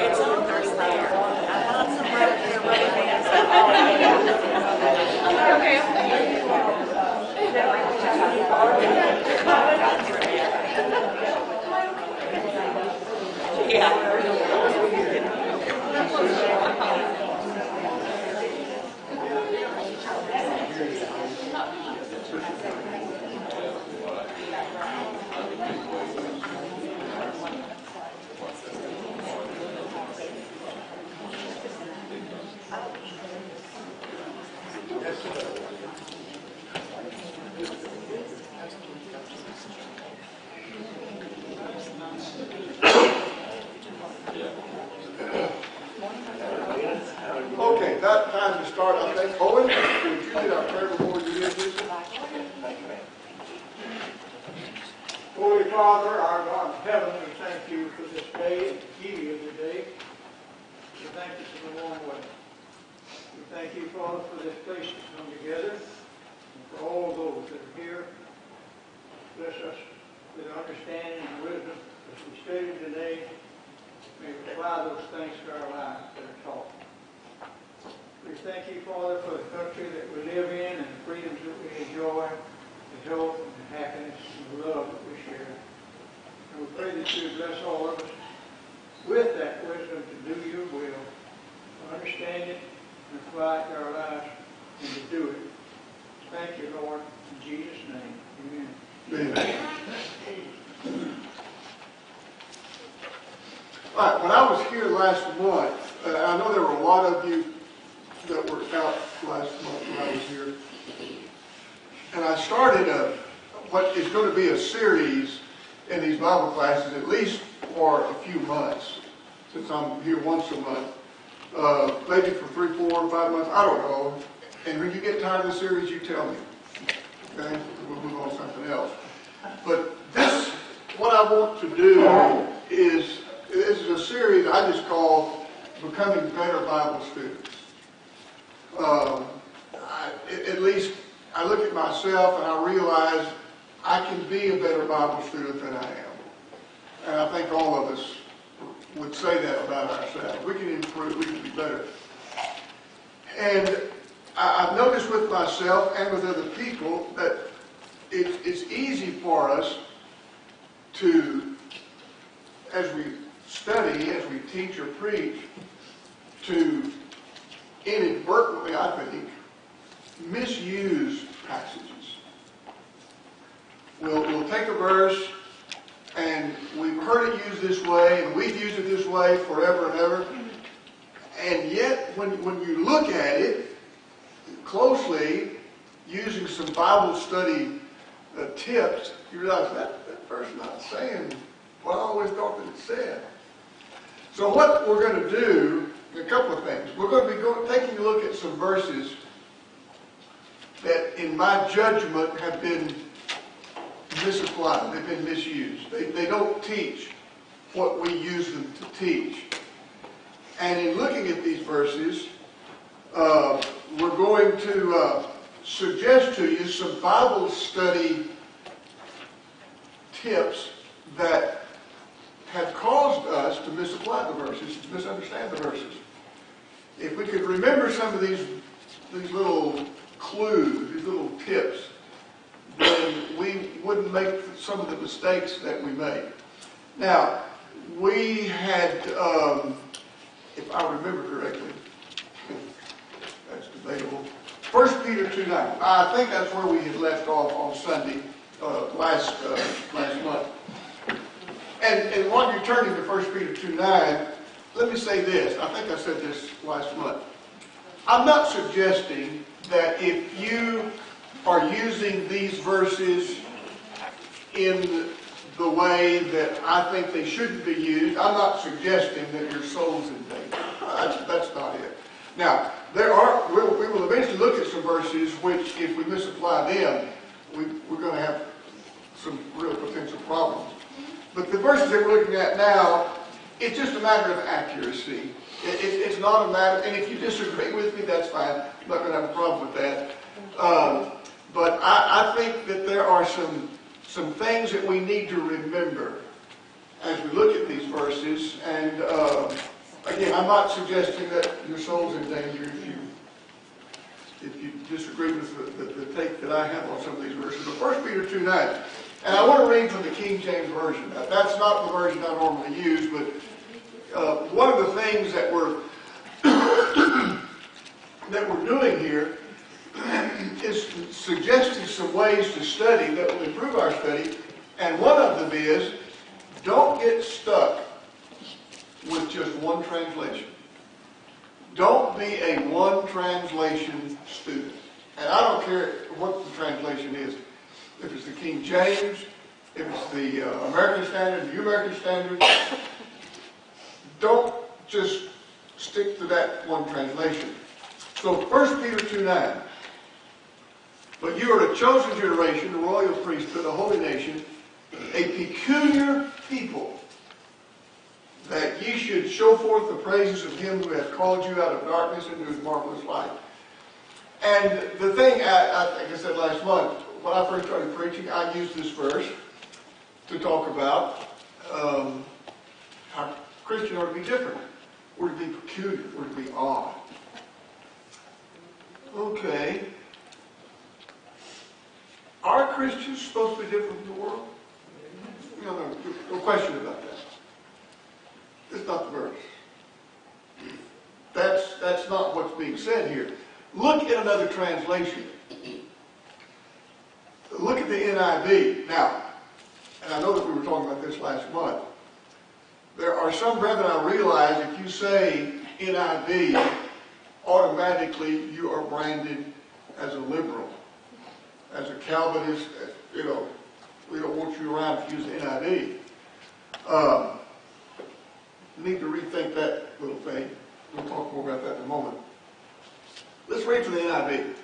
It's on Thursday. I bought some rubber bands. Okay, not time to start, I think. Owen, would you lead our prayer before you get this? Holy Father, our God in heaven, we thank you for this day and the beauty of the day. We thank you for the warm weather. We thank you, Father, for this place to come together and for all those that are here. Bless us with understanding and wisdom as we study today. May we apply those things to our lives that are taught. We thank you, Father, for the country that we live in and the freedoms that we enjoy, the health and the happiness and the love that we share. And we pray that you would bless all of us with that wisdom to do your will, to understand it and apply it to our lives and to do it. Thank you, Lord. In Jesus' name, amen. Amen. All right, when I was here last month, I know there were a lot of you that were out last month when I was here. And I started what is going to be a series in these Bible classes, at least for a few months, since I'm here once a month. Maybe for 3, 4, 5 months, I don't know. And when you get tired of the series, you tell me. Okay? We'll move on to something else. But this, what I want to do is, this is a series I just call Becoming Better Bible Students. At least I look at myself and I realize I can be a better Bible student than I am. And I think all of us would say that about ourselves. We can improve, we can be better. And I've noticed with myself and with other people that it's easy for us to, as we study, as we teach or preach, to inadvertently, I think, misuse passages. We'll take a verse, and we've heard it used this way, and we've used it this way forever and ever. And yet, when you look at it closely, using some Bible study tips, you realize that verse is not saying what I always thought that it said. So what we're going to do, a couple of things. We're going to be taking a look at some verses that, in my judgment, have been misapplied. They've been misused. They don't teach what we use them to teach. And in looking at these verses, we're going to suggest to you some Bible study tips that have caused us to misapply the verses, to misunderstand the verses. If we could remember some of these little clues, these little tips, then we wouldn't make some of the mistakes that we made. Now, we had, if I remember correctly, that's debatable, 1 Peter 2:9. I think that's where we had left off on Sunday, last month. And while you're turning to 1 Peter 2:9, let me say this. I think I said this last month. I'm not suggesting that if you are using these verses in the way that I think they shouldn't be used, I'm not suggesting that your soul's in danger. That's not it. Now, we will eventually look at some verses which, if we misapply them, we're going to have some real potential problems. But the verses that we're looking at now, it's just a matter of accuracy. It's not a matter, and if you disagree with me, that's fine. I'm not going to have a problem with that. But I think that there are some some things that we need to remember as we look at these verses. And again, I'm not suggesting that your soul's in danger if you disagree with the take that I have on some of these verses. But 1 Peter 2:9, and I want to read from the King James Version. Now, that's not the version I normally use, but one of the things that we're doing here is suggesting some ways to study that will improve our study, and one of them is, don't get stuck with just one translation. Don't be a one translation student. And I don't care what the translation is. If it's the King James, if it's the American Standard, the New American Standard, don't just stick to that one translation. So 1 Peter 2:9. But you are a chosen generation, a royal priesthood, a holy nation, a peculiar people, that ye should show forth the praises of him who hath called you out of darkness into his marvelous light. And the thing, I think I said last month, when I first started preaching, I used this verse to talk about how Christian ought to be different. We're to be peculiar. We're to be odd. Okay. Are Christians supposed to be different from the world? No question about that. It's not the verse. That's not what's being said here. Look at another translation. Look at the NIV. Now, and I know that we were talking about this last month. There are some brethren, I realize, if you say NIV, automatically you are branded as a liberal, as a Calvinist. We don't want you around if you use the NIV. Need to rethink that little thing. We'll talk more about that in a moment. Let's read from the NIV.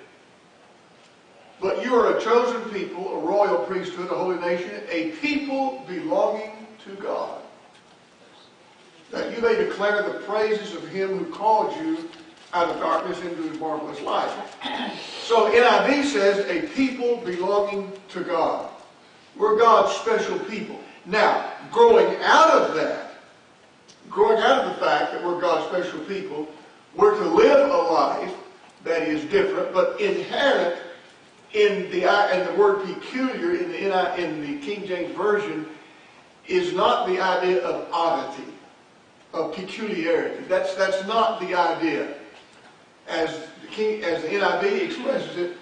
But you are a chosen people, a royal priesthood, a holy nation, a people belonging to God, that you may declare the praises of him who called you out of darkness into his marvelous light. So NIV says a people belonging to God. We're God's special people. Now, growing out of the fact that we're God's special people, we're to live a life that is different, but inherent in the word peculiar in the King James Version is not the idea of oddity, of peculiarity. That's not the idea. As the NIV expresses it,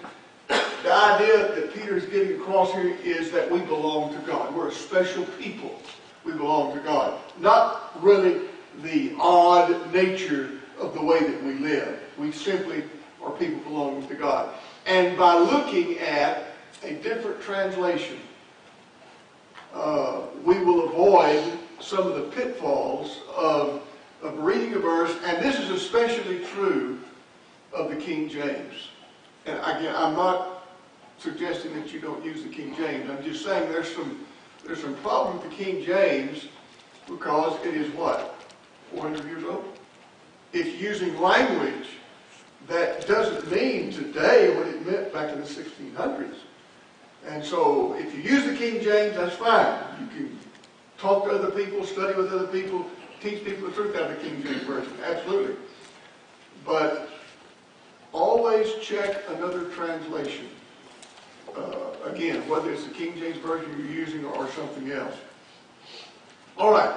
the idea that Peter is getting across here is that we belong to God. We're a special people. We belong to God. Not really the odd nature of the way that we live. We simply are people belonging to God. And by looking at a different translation, we will avoid some of the pitfalls of reading a verse, and this is especially true of the King James. And again, I'm not suggesting that you don't use the King James. I'm just saying there's some problem with the King James because it is what? 400 years old? It's using language that doesn't mean today what it meant back in the 1600s. And so if you use the King James, that's fine. You can talk to other people, study with other people, teach people the truth out of the King James Version. Absolutely. But always check another translation. Again, whether it's the King James Version you're using or something else. All right.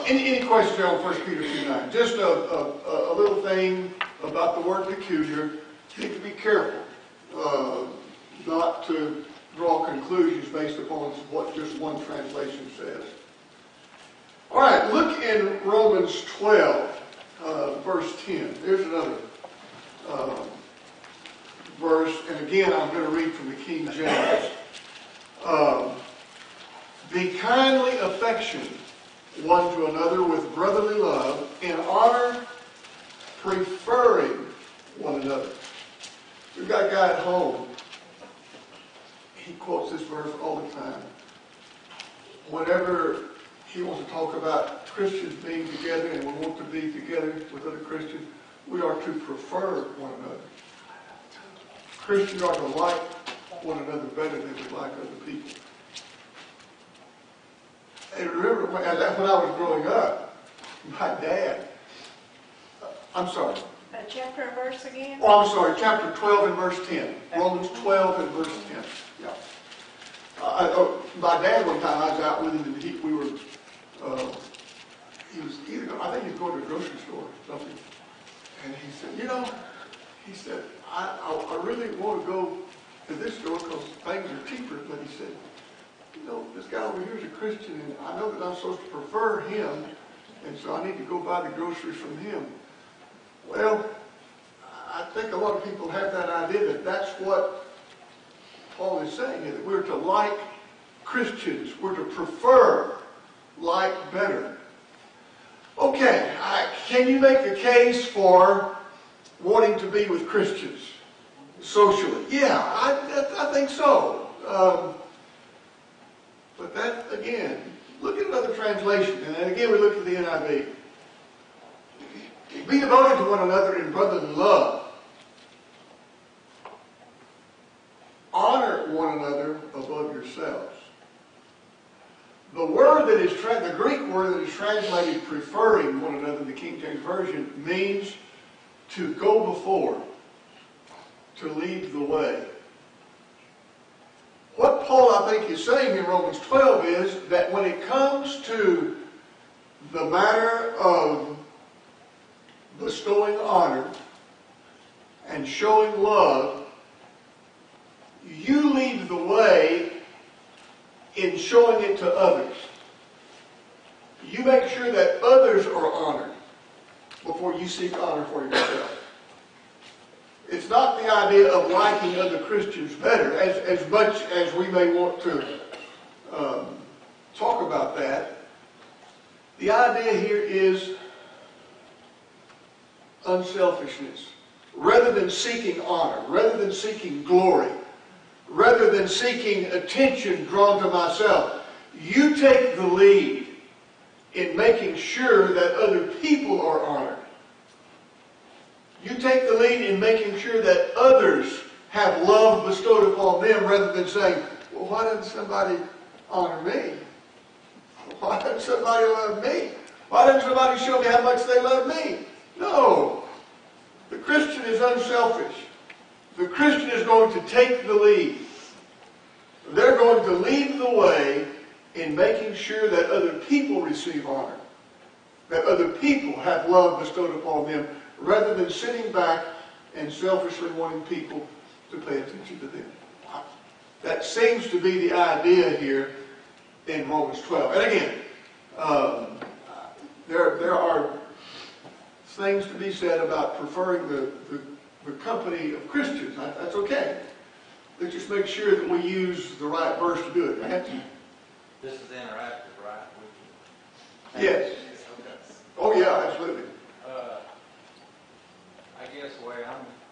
Any questions on 1 Peter 2:9? Just a little thing about the word peculiar. You need to be careful not to draw conclusions based upon what just one translation says. All right, look in Romans 12, verse 10. There's another verse, and again, I'm going to read from the King James. Be kindly affectioned one to another with brotherly love, in honor, preferring one another. We've got a guy at home. He quotes this verse all the time. Whenever he wants to talk about Christians being together and we want to be together with other Christians, we are to prefer one another. Christians are to like one another better than we like other people. when I was growing up, my dad, I'm sorry. Chapter and verse again? Oh, I'm sorry, chapter 12 and verse 10. Romans 12 and verse 10. Yeah. My dad, one time, I was out with him, and he was either, I think he was going to a grocery store or something. And he said, I really want to go to this store because things are cheaper. But he said, this guy over here is a Christian, and I know that I'm supposed to prefer him, and so I need to go buy the groceries from him. Well, I think a lot of people have that idea that that's what Paul is saying, that we're to like Christians. We're to prefer like better. Okay, can you make a case for wanting to be with Christians socially? Yeah, I think so. But that, again, look at another translation. And again, we look at the NIV. Be devoted to one another in brotherly love. Honor one another above yourselves. The word that is the Greek word that is translated preferring one another in the King James Version means to go before, to lead the way. What Paul, I think, is saying in Romans 12 is that when it comes to the matter of bestowing honor and showing love, you lead the way in showing it to others. You make sure that others are honored before you seek honor for yourself. It's not the idea of liking other Christians better, as much as we may want to talk about that. The idea here is unselfishness. Rather than seeking honor, rather than seeking glory, rather than seeking attention drawn to myself, you take the lead in making sure that other people are honored. You take the lead in making sure that others have love bestowed upon them, rather than saying, well, why doesn't somebody honor me? Why doesn't somebody love me? Why doesn't somebody show me how much they love me? No. The Christian is unselfish. The Christian is going to take the lead. They're going to lead the way in making sure that other people receive honor, that other people have love bestowed upon them, rather than sitting back and selfishly wanting people to pay attention to them. That seems to be the idea here in Romans 12. And again, there are things to be said about preferring the company of Christians. That's okay. Let's just make sure that we use the right verse to do it. This is interactive, right? Yes. Okay. Oh yeah, absolutely. I guess the way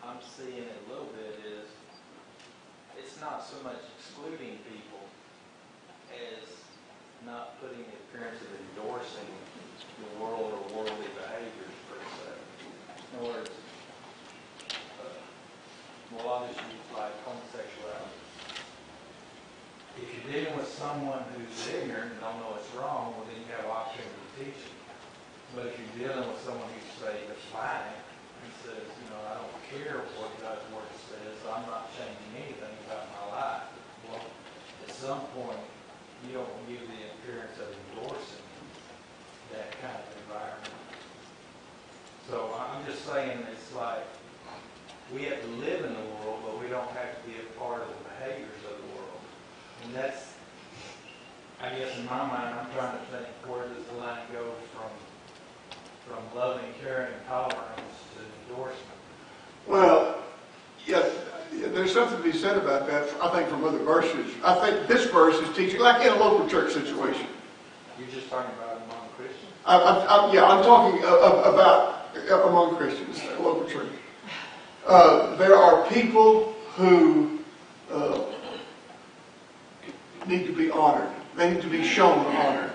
I'm seeing it a little bit is, it's not so much excluding people as not putting the appearance of endorsing the world or worldly behaviors per se. In other words, well, I'll just use like homosexuality. If you're dealing with someone who's ignorant and don't know it's wrong, well then you have opportunity to teach them. But if you're dealing with someone who's, say, defiant, and says, I don't care what God's word says, so I'm not changing anything about my life. Well, at some point, you don't give the appearance of endorsing that kind of environment. So I'm just saying, it's like, we have to live in the world, but we don't have to be a part of the behaviors of the world. And that's, I guess in my mind, I'm trying to think, where does the line go from loving, caring, and tolerance to endorsement? Well, yeah, there's something to be said about that, I think, from other verses. I think this verse is teaching, like in a local church situation. You're just talking about among Christians? I'm talking about among Christians, a local church. There are people who need to be honored. They need to be shown honor.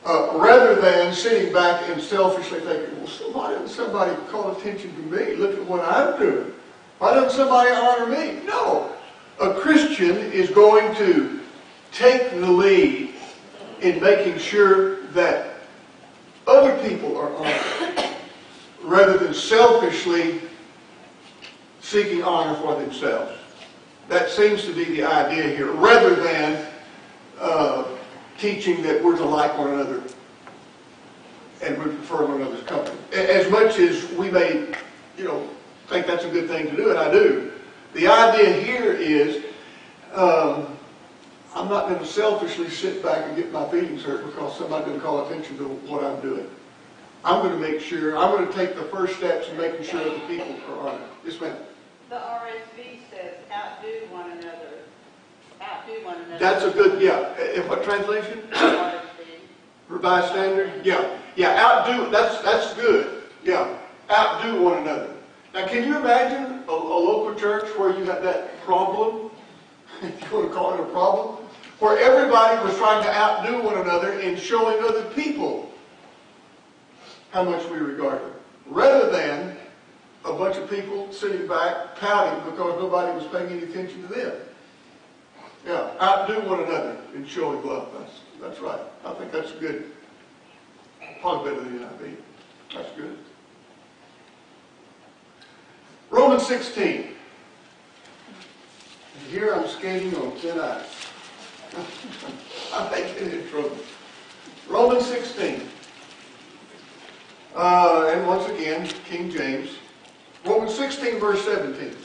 Rather than sitting back and selfishly thinking, well, why doesn't somebody call attention to me? Look at what I'm doing. Why doesn't somebody honor me? No. A Christian is going to take the lead in making sure that other people are honored rather than selfishly seeking honor for themselves. That seems to be the idea here, rather than teaching that we're to like one another and we prefer one another's company. As much as we may, think that's a good thing to do, and I do, the idea here is I'm not going to selfishly sit back and get my feelings hurt because somebody didn't call attention to what I'm doing. I'm going to make sure, I'm going to take the first steps in making sure that the people are honored. Yes, ma'am. The RSV says, outdo one another. Outdo one another. That's a good, In what translation? RSV. Revised Standard? Outdo, that's good. Outdo one another. Now, can you imagine a local church where you had that problem, if you want to call it a problem, where everybody was trying to outdo one another in showing other people how much we regard them, rather than a bunch of people sitting back pouting because nobody was paying any attention to them. Outdo one another in showing love. That's right. I think that's good. Probably better than the NIV. That's good. Romans 16. And here I'm skating on thin ice. I may get in trouble. Romans 16. And once again, King James. Romans 16, verse 17.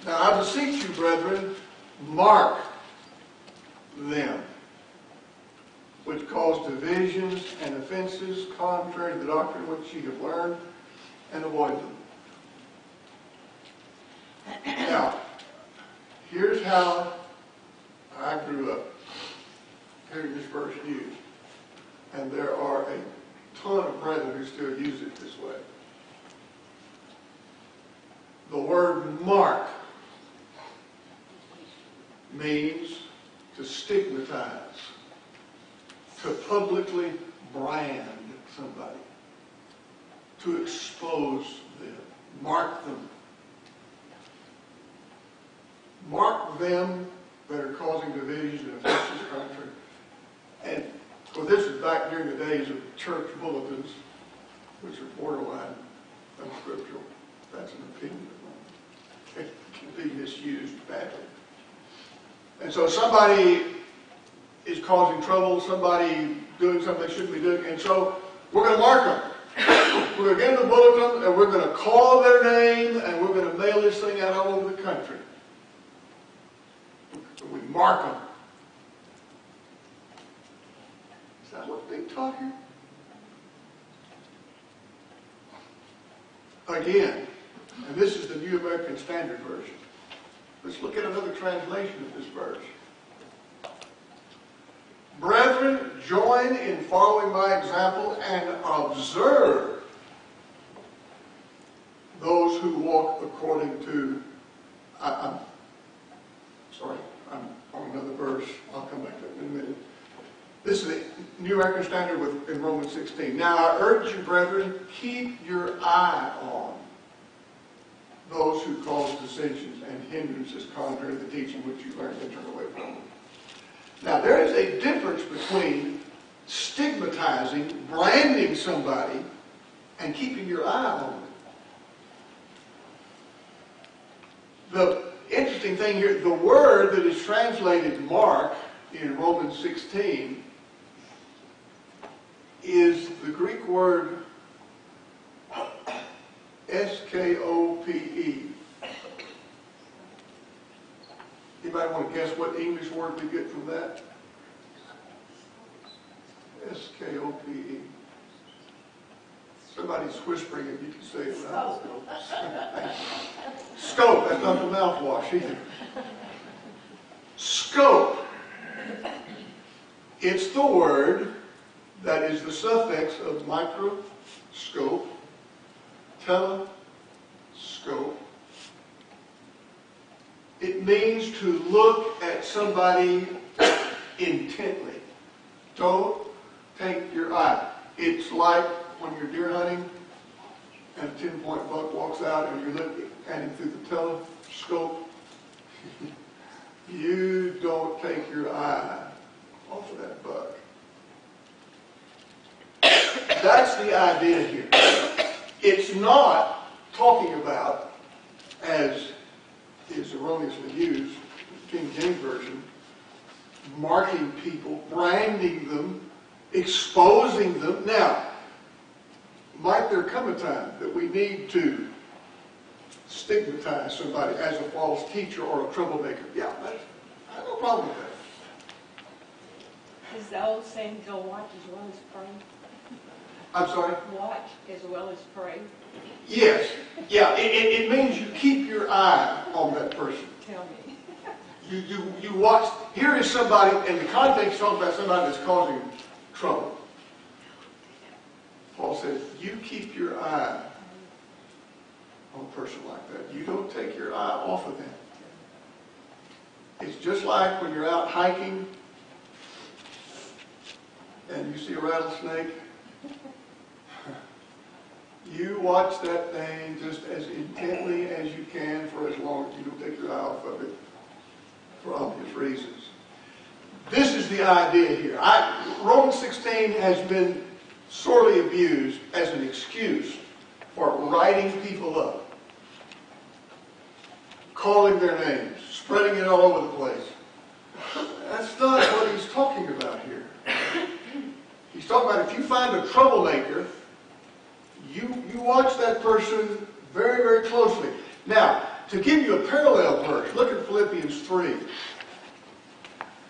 Now I beseech you, brethren, mark them which cause divisions and offenses contrary to the doctrine which ye have learned, and avoid them. Now, here's how I grew up hearing this verse used. And there are a ton of brethren who still use it this way. The word mark means to stigmatize, to publicly brand somebody, to expose them, mark them. Mark them that are causing division and offenses contrary. And well, this is back during the days of church bulletins, which are borderline unscriptural. That's an opinion of mine. It can be misused badly. And so somebody is causing trouble, somebody doing something they shouldn't be doing, and so we're going to mark them. We're going to get in the bulletin, and we're going to call their name, and we're going to mail this thing out all over the country. We mark them. Is that what's being taught here? Again, and this is the New American Standard Version. Let's look at another translation of this verse. Brethren, join in following my example and observe those who walk according to... I'm on another verse. I'll come back to it in a minute. This is the New American Standard in Romans 16. Now I urge you, brethren, keep your eye on those who cause dissensions and hindrances contrary to the teaching which you learned and turn away from them. Now there is a difference between stigmatizing, branding somebody, and keeping your eye on them. The interesting thing here, the word that is translated mark in Romans 16 is the Greek word S-K-O-P-E. Anybody want to guess what English word we get from that? S-K-O-P-E. Somebody's whispering if you can say it loud. Scope. That's not the mouthwash either. Scope. It's the word that is the suffix of microscope, telescope. It means to look at somebody intently. Don't take your eye. It's like when you're deer hunting and a 10-point buck walks out and you're looking at him through the telescope. You don't take your eye off of that buck. That's the idea here. It's not talking about, as is erroneously used, King James Version, marking people, branding them, exposing them. Now, might there come a time that we need to stigmatize somebody as a false teacher or a troublemaker? Yeah, I have no problem with that. Does the old saying go watch as well as pray? I'm sorry? Watch as well as pray? Yes. Yeah, it means you keep your eye on that person. Tell me. You watch. Here is somebody, and the context talks about somebody that's causing trouble. Paul says, you keep your eye on a person like that. You don't take your eye off of them. It's just like when you're out hiking and you see a rattlesnake. You watch that thing just as intently as you can for as long as you don't take your eye off of it, for obvious reasons. This is the idea here. Romans 16 has been sorely abused as an excuse for writing people up, calling their names, spreading it all over the place. That's not what he's talking about here. He's talking about if you find a troublemaker, you watch that person very, very closely. Now, to give you a parallel verse, look at Philippians 3.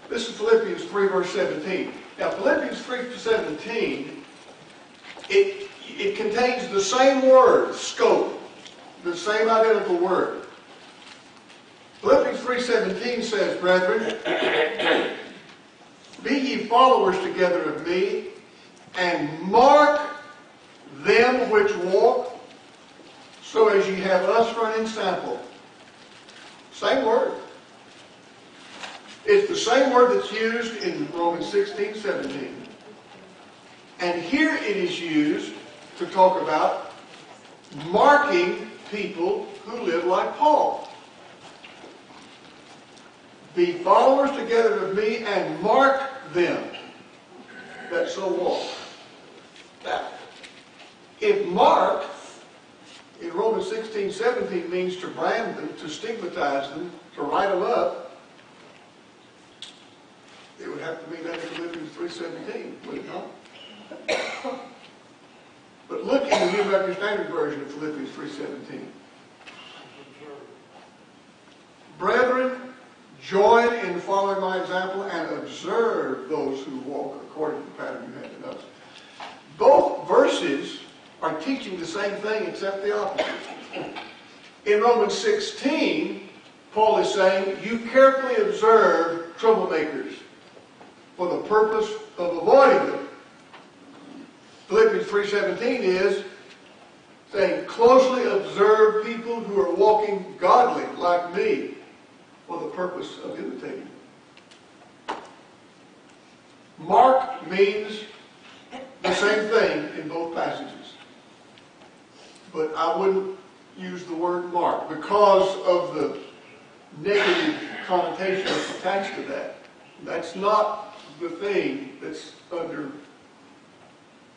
This is Philippians 3, verse 17. Now, Philippians 3:17, it contains the same word, scope, the same identical word. Philippians 3:17 says, brethren, be ye followers together of me, and mark them which walk, so as ye have us for an example. Same word. It's the same word that's used in Romans 16:17. And here it is used to talk about marking people who live like Paul. Be followers together of me and mark them that so walk. Now, if mark in Romans 16:17 means to brand them, to stigmatize them, to write them up, it would have to mean that in Philippians 3:17, would it not? But look in the New American Standard Version of Philippians 3:17. Brethren, join in following my example and observe those who walk according to the pattern you have in us. Both verses are teaching the same thing except the opposite. In Romans 16, Paul is saying, you carefully observe troublemakers for the purpose of avoiding them. Philippians 3:17 is saying, closely observe people who are walking godly like me for the purpose of imitating them. Mark means the same thing in both passages. But I wouldn't use the word mark because of the negative connotation attached to that. That's not the thing that's under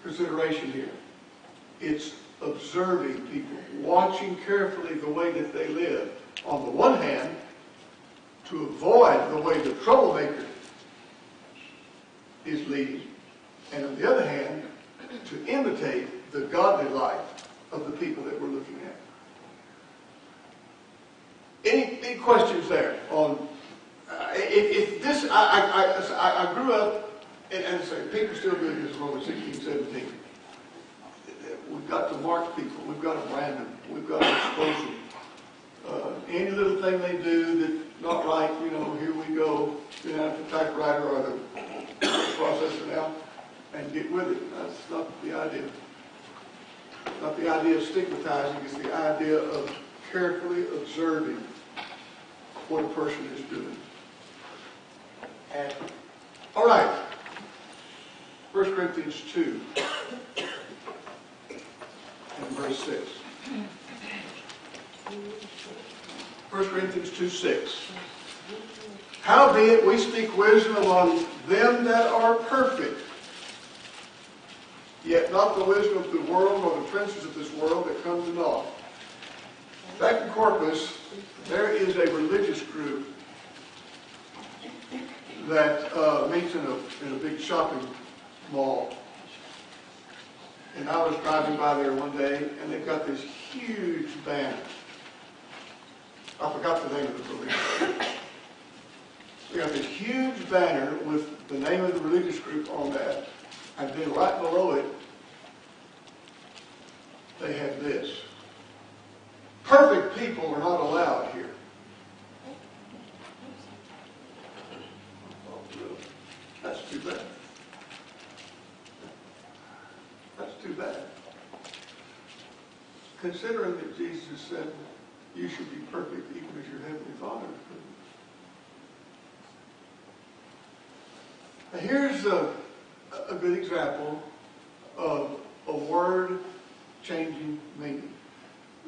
consideration here. It's observing people, watching carefully the way that they live. On the one hand, to avoid the way the troublemaker is leading, and on the other hand, to imitate the godly life of the people that we're looking at. Any questions there on if this? I grew up and say people still doing this in Romans 16:17. We've got to mark people. We've got to brand them. We've got to expose them. Any little thing they do that's not right, here we go. Get out the typewriter or the processor now and get with it. That's not the idea. Not the idea of stigmatizing. It's the idea of carefully observing what a person is doing. And all right, 1 Corinthians 2 and verse 6. 1 Corinthians 2:6. Howbeit we speak wisdom among them that are perfect, yet not the wisdom of the world or the princes of this world that come to naught. Back in Corpus, there is a religious group that meets in a big shopping mall. And I was driving by there one day, and they've got this huge banner. I forgot the name of the religious group. They got this huge banner with the name of the religious group on that, and then right below it, they had this: perfect people are not allowed here. That's too bad. That's too bad. Considering that Jesus said, you should be perfect even as your heavenly Father is perfect. Now here's a good example of a word changing meaning.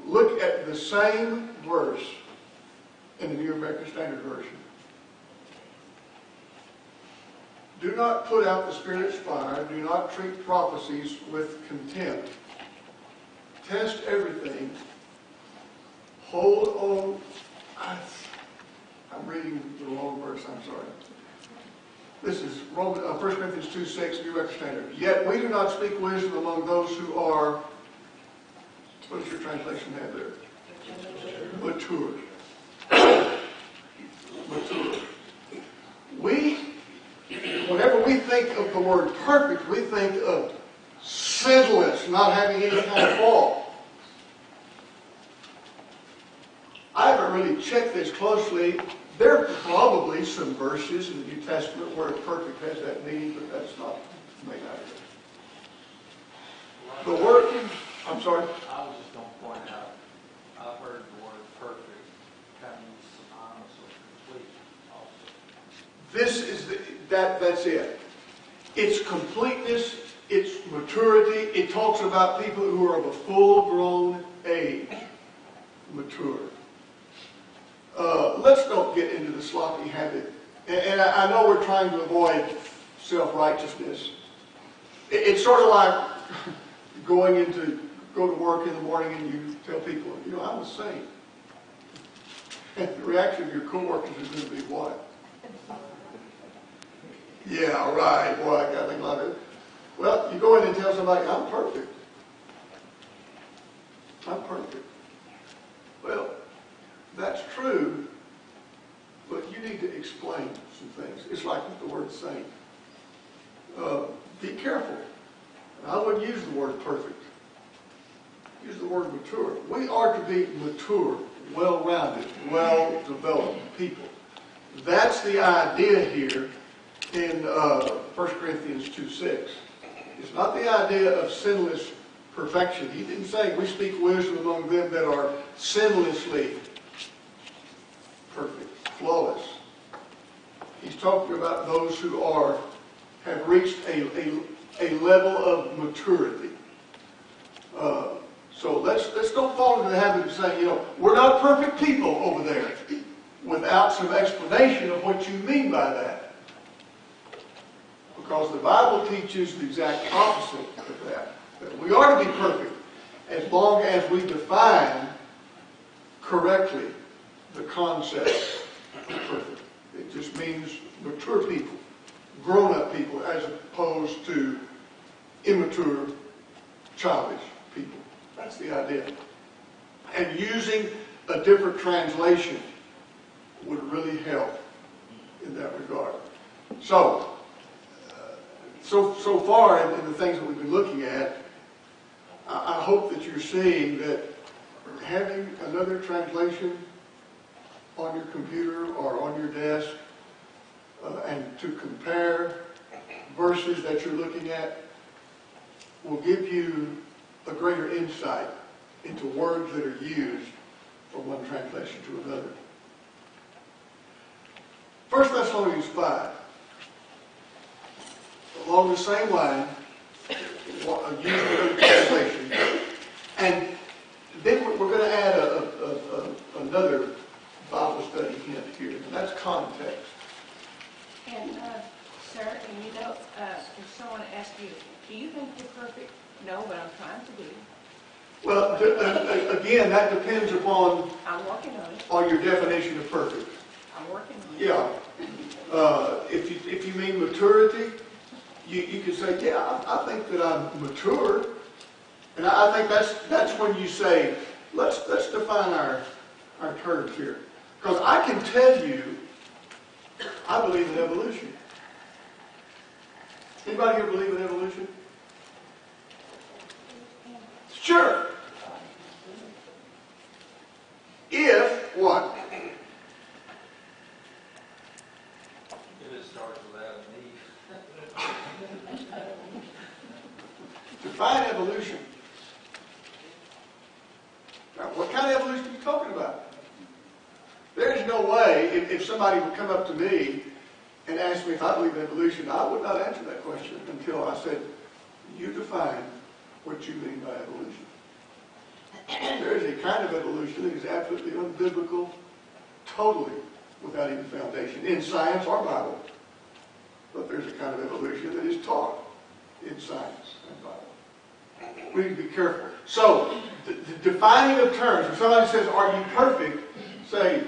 Look at the same verse in the New American Standard Version. Do not put out the Spirit's fire. Do not treat prophecies with contempt. Test everything. Hold on. I'm reading the wrong verse. I'm sorry. This is 1 Corinthians 2:6, New American Standard. Yet we do not speak wisdom among those who are, what does your translation have there? Mature. Mature. Whenever we think of the word perfect, we think of sinless, not having any kind of fault. I haven't really checked this closely. There are probably some verses in the New Testament where perfect has that meaning, but that's not made out of it. The word, I'm sorry? I was just going to point out, I've heard the word perfect kind of used synonymous with complete also. This is that's it. It's completeness, it's maturity. It talks about people who are of a full-grown age, mature. Let's don't get into the sloppy habit. And I know we're trying to avoid self-righteousness. It's sort of like go to work in the morning and you tell people, I'm a saint. And the reaction of your coworkers is going to be what? Yeah, right. Boy, I got things like it. Well, you go in and tell somebody, I'm perfect. I'm perfect. Well, that's true, but you need to explain some things. It's like with the word saint. Be careful. And I wouldn't use the word perfect. Use the word mature. We are to be mature, well-rounded, well-developed people. That's the idea here in 1 Corinthians 2:6. It's not the idea of sinless perfection. He didn't say we speak wisdom among them that are sinlessly perfect, flawless. He's talking about those who have reached a level of maturity. So let's don't fall into the habit of saying, we're not perfect people over there, without some explanation of what you mean by that. Because the Bible teaches the exact opposite of that. That we are to be perfect as long as we define correctly the concept of perfect. It just means mature people, grown-up people, as opposed to immature, childish people. That's the idea. And using a different translation would really help in that regard. So far in the things that we've been looking at, I hope that you're seeing that having another translation on your computer or on your desk and to compare verses that you're looking at will give you a greater insight into words that are used from one translation to another. 1 Thessalonians 5. Along the same line, using another translation. And then we're going to add another Bible study hint here, and that's context. ask you, do you think you're perfect? No, but I'm trying to be. Well, again, that depends upon I'm working on it. your definition of perfect. I'm working on it. Yeah. If you mean maturity, you could say, yeah, I think that I'm mature. And I think that's when you say, let's define our terms here. Because I can tell you, I believe in evolution. Anybody here believe in evolution? Sure. If what? It starts with Adam and Eve. Define evolution. Now, what kind of evolution are you talking about? There's no way, if somebody would come up to me and ask me if I believe in evolution, I would not answer that question until I said, you define what you mean by evolution. There is a kind of evolution that is absolutely unbiblical, totally without any foundation in science or Bible. But there's a kind of evolution that is taught in science and Bible. We need to be careful. So, the defining of terms, when somebody says, are you perfect? Say,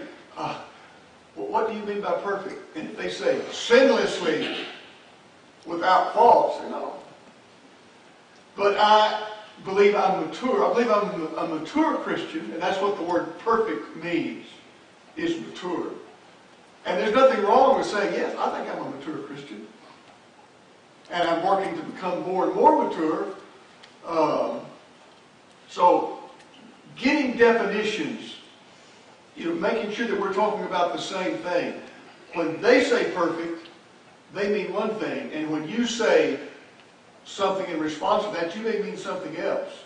well, what do you mean by perfect? And if they say, sinlessly, without fault, say, no. But I believe I'm mature. I believe I'm a mature Christian, and that's what the word perfect means, is mature. And there's nothing wrong with saying, yes, I think I'm a mature Christian. And I'm working to become more and more mature. So, getting definitions, making sure that we're talking about the same thing. When they say perfect, they mean one thing. And when you say something in response to that, you may mean something else.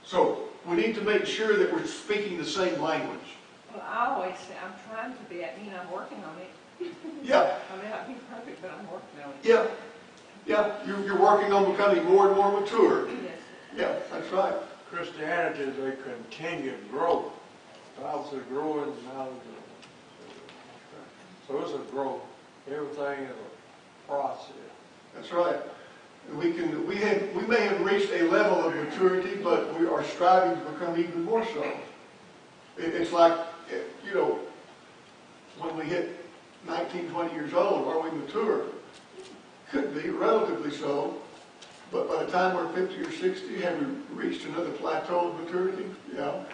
So, we need to make sure that we're speaking the same language. Well, I always say, I'm trying to be, I'm working on it. Yeah. I may not be perfect, but I'm working on it. Yeah. Yeah. You're working on becoming more and more mature. Yes. Yeah, that's right. Christianity is a continued growth. The Bible says growing knowledge. So it's a growth. Everything is a process. That's right. We may have reached a level of maturity, but we are striving to become even more so. It's like, when we hit 19, 20 years old, are we mature? Could be, relatively so. But by the time we're 50 or 60, have we reached another plateau of maturity? Yeah.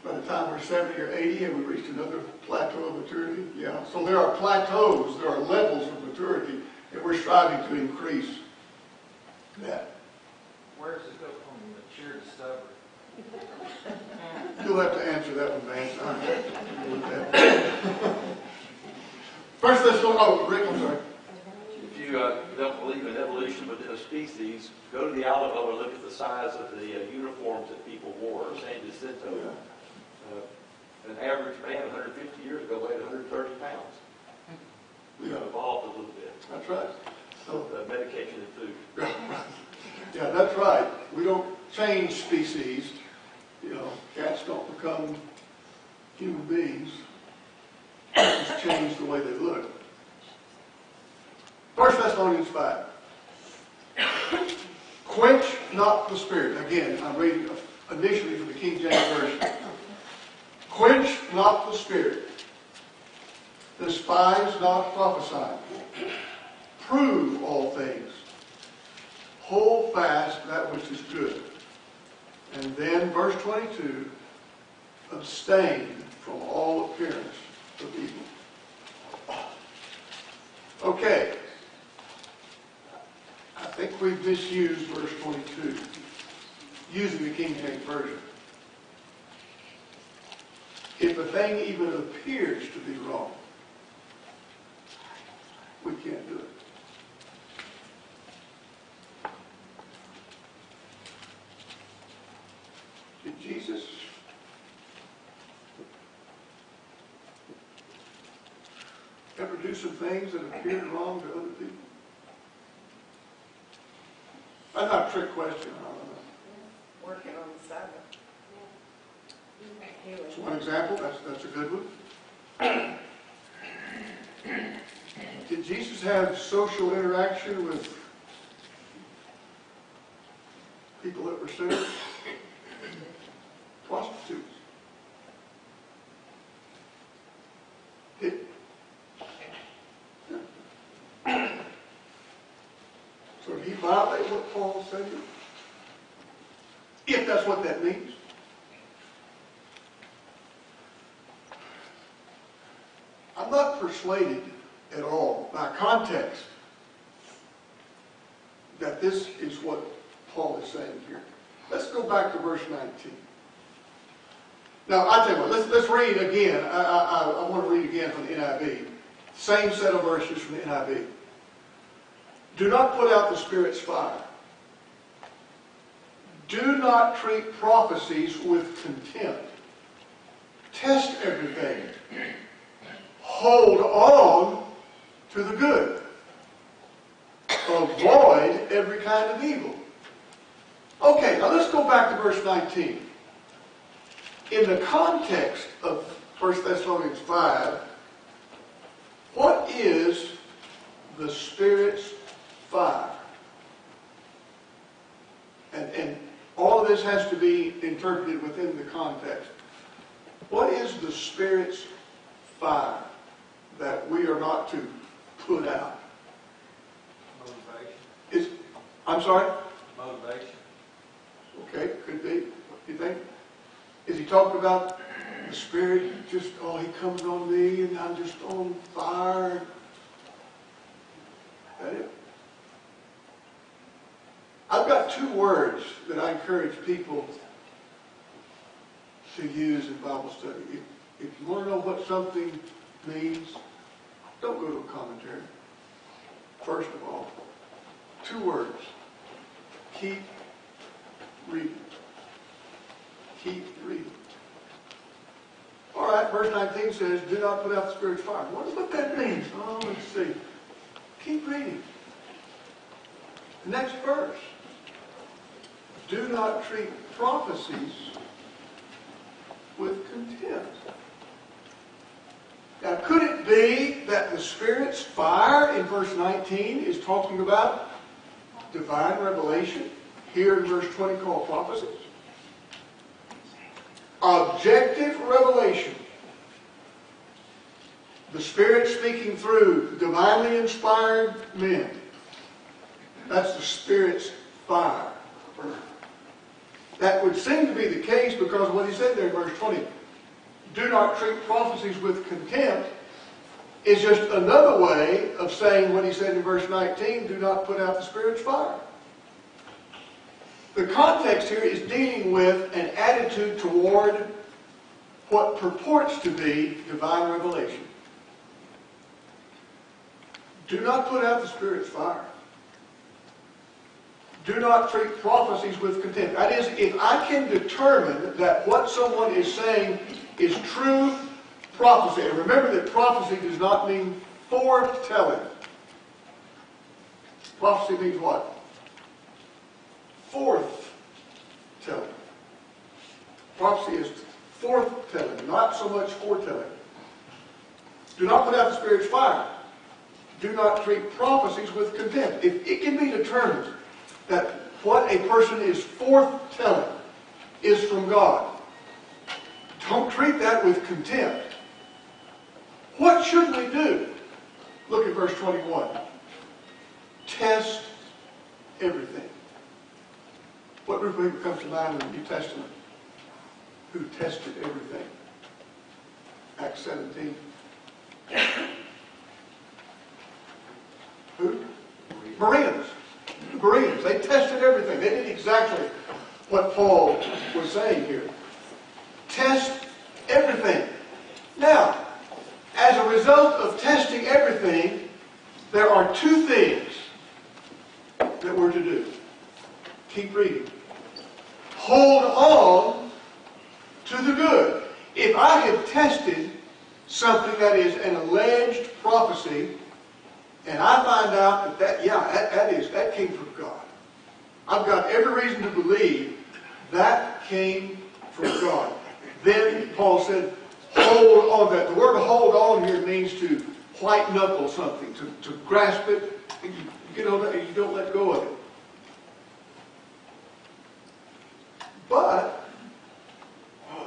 By the time we're 70 or 80, have we reached another plateau of maturity? Yeah. So there are plateaus, there are levels of maturity, and we're striving to increase that. Where does it go from mature to stubborn? You'll have to answer that one, man. First, let's go. Oh, Rick, I'm sorry. If you don't believe in evolution within a species, go to the Alamo and look at the size of the uniforms that people wore. San Jacinto, an average man 150 years ago weighed 130 pounds. We've evolved a little bit. That's right. So medication and food. Yeah, that's right. We don't change species. Cats don't become human beings. Just change the way they look. 1 Thessalonians 5. Quench not the spirit. Again, I'm reading initially from the King James Version. Quench not the spirit. Despise not prophesying. Prove all things. Hold fast that which is good. And then verse 22, abstain from all appearance of evil. Okay. I think we've misused verse 22, using the King James Version. If a thing even appears to be wrong, we can't do it. Did Jesus ever do some things that appeared wrong to other people? That's not a trick question. I don't know. Working on the Sabbath. That's one example. That's a good one. Did Jesus have social interaction with sinners? Prostitutes. So did he violate what Paul said here? If that's what that means. I'm not persuaded at all by context that this is what Paul is saying here. Let's go back to verse 19. Now, I tell you what, let's read again. I want to read again from the NIV. Same set of verses from the NIV. Do not put out the Spirit's fire. Do not treat prophecies with contempt. Test everything. Hold on to the good. Avoid every kind of evil. Okay, now let's go back to verse 19. In the context of 1 Thessalonians 5, what is the Spirit's fire? And all of this has to be interpreted within the context. What is the Spirit's fire that we are not to put out? Motivation. I'm sorry? Motivation. Okay, could be. What do you think? Is he talking about the Spirit just, oh, he comes on me and I'm just on fire? Is that it? I've got two words that I encourage people to use in Bible study. If you want to know what something means, don't go to a commentary. First of all, two words. Keep reading. Keep reading. All right, verse 19 says, do not put out the Spirit's fire. What that means? Oh, let's see. Keep reading. The next verse. Do not treat prophecies with contempt. Now, could it be that the Spirit's fire in verse 19 is talking about divine revelation, here in verse 20 called prophecies? Objective revelation. The Spirit speaking through divinely inspired men. That's the Spirit's fire. That would seem to be the case because of what he said there in verse 20. Do not treat prophecies with contempt is just another way of saying what he said in verse 19, do not put out the Spirit's fire. The context here is dealing with an attitude toward what purports to be divine revelation. Do not put out the Spirit's fire. Do not treat prophecies with contempt. That is, if I can determine that what someone is saying is true prophecy, and remember that prophecy does not mean foretelling. Prophecy means what? Forthtelling. Prophecy is forthtelling, not so much foretelling. Do not put out the Spirit's fire. Do not treat prophecies with contempt. If it can be determined that what a person is forthtelling is from God, don't treat that with contempt. What should we do? Look at verse 21. Test everything. What group of people comes to mind in the New Testament who tested everything? Acts 17. Who? Bereans. The Bereans. They tested everything. They did exactly what Paul was saying here. Test everything. Now, as a result of testing everything, there are two things that we're to do. Keep reading. Hold on to the good. If I have tested something that is an alleged prophecy, and I find out that came from God, I've got every reason to believe that came from God. Then Paul said, hold on to that. The word hold on here means to white knuckle something, to grasp it, and you don't let go of it. But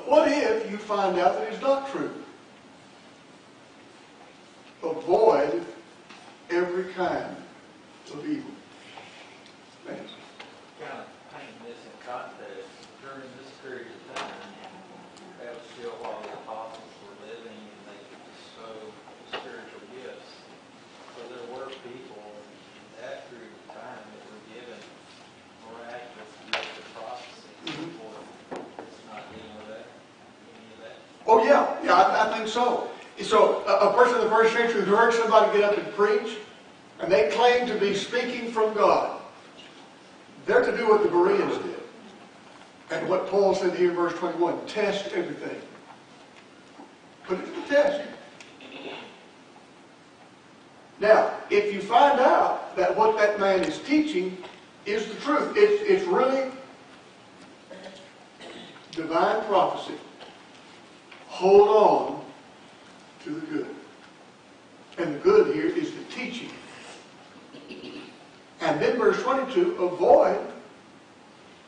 what if you find out that it's not true? Avoid every kind of evil. Thanks. Kind of painting this in context, during this period of time, that was still while the apostles were living and they could bestow spiritual gifts. So there were people in that period of time that were given miraculous gifts of prophecy. It's not dealing with that, any of that. Oh yeah, I think so. So a person in the first century who heard somebody get up and preach, and they claimed to be speaking from God, they're to do what the Bereans did. And what Paul said here in verse 21, test everything. Put it to the test. Now, if you find out that what that man is teaching is the truth, it's really divine prophecy, hold on to the good. And the good here is the teaching. And then verse 22, avoid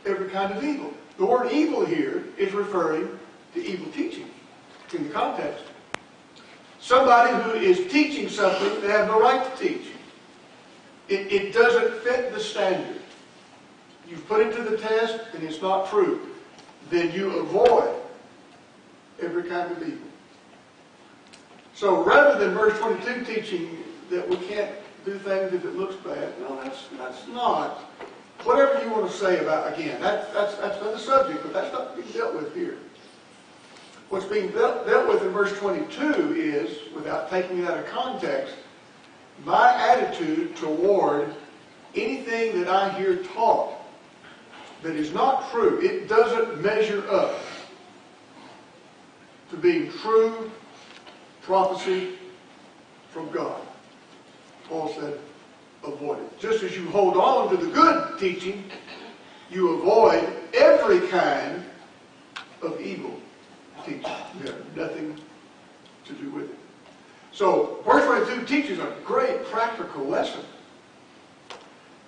every kind of evil. The word evil here is referring to evil teaching in the context. Somebody who is teaching something they have no right to teach. It doesn't fit the standard. You've put it to the test and it's not true. Then you avoid every kind of evil. So rather than verse 22 teaching that we can't do things if it looks bad, no, that's not. Whatever you want to say about, again, that's another subject, but that's not being dealt with here. What's being dealt with in verse 22 is, without taking it out of context, my attitude toward anything that I hear taught that is not true. It doesn't measure up to being true prophecy from God. Paul said, avoid it. Just as you hold on to the good teaching, you avoid every kind of evil teaching. You have nothing to do with it. So, verse 22 teaches a great practical lesson.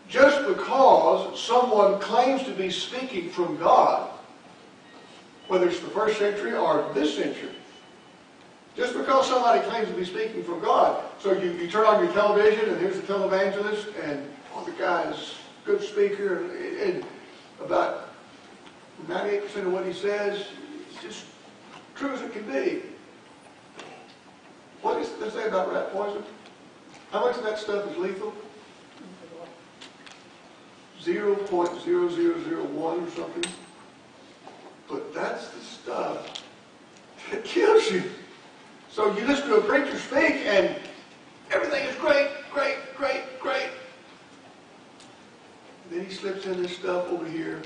Just because someone claims to be speaking from God, whether it's the first century or this century, just because somebody claims to be speaking from God, so you turn on your television and here's the televangelist and the guy's a good speaker and about 98% of what he says is just true as it can be. What does it say about rat poison? How much of that stuff is lethal? 0.0001 or something. But that's the stuff that kills you. So you listen to a preacher speak and everything is great, great, great, great. And then he slips in this stuff over here.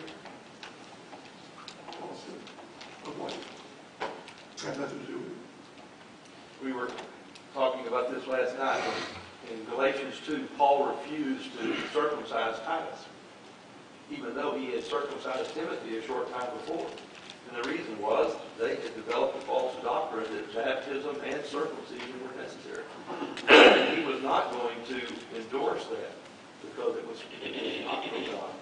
Avoid it. Has nothing to do with it. We were talking about this last night. In Galatians 2, Paul refused to circumcise Titus, even though he had circumcised Timothy a short time before. And the reason was they had developed a false doctrine that baptism and circumcision were necessary. And he was not going to endorse that because it was not from God.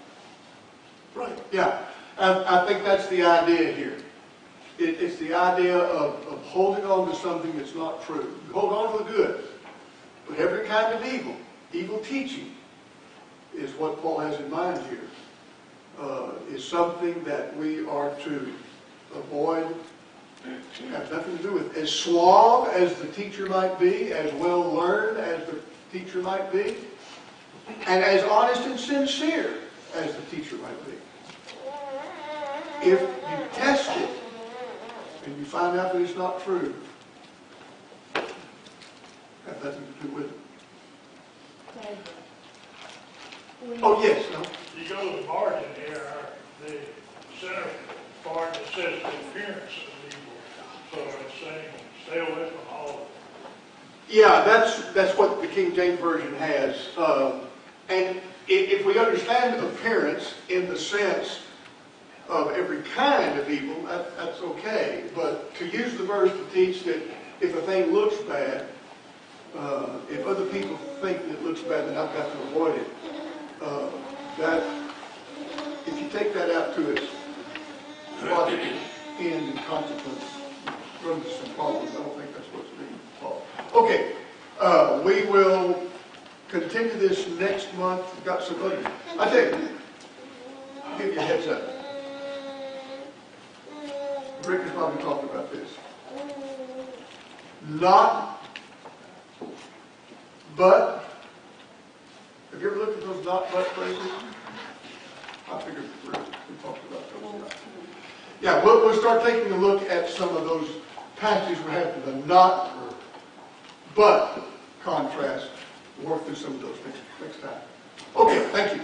Right, yeah. I think that's the idea here. It's the idea of holding on to something that's not true. You hold on to the good. But every kind of evil teaching, is what Paul has in mind here, is something that we are to avoid, have nothing to do with. As suave as the teacher might be, as well learned as the teacher might be, and as honest and sincere as the teacher might be. If you test it, and you find out that it's not true, have nothing to do with it. Oh, yes, no? You go to the margin here, the center part that says the appearance of evil. So it's saying stay away from all of it. Yeah, that's what the King James Version has. And if we understand appearance in the sense of every kind of evil, that's okay. But to use the verse to teach that if a thing looks bad, if other people think that it looks bad, then I've got to avoid it. That if you take that out to its logic end and consequence runs into some problems. I don't think that's what's being taught. Okay, we will continue this next month. We've got some other, I tell you, I'll give you a heads up. Rick has probably talked about this. Not, but. Have you ever looked at those not but phrases? I figured we talked about those. Yeah, we'll start taking a look at some of those passages we have for the not or but contrast. We'll work through some of those next time. Okay, thank you.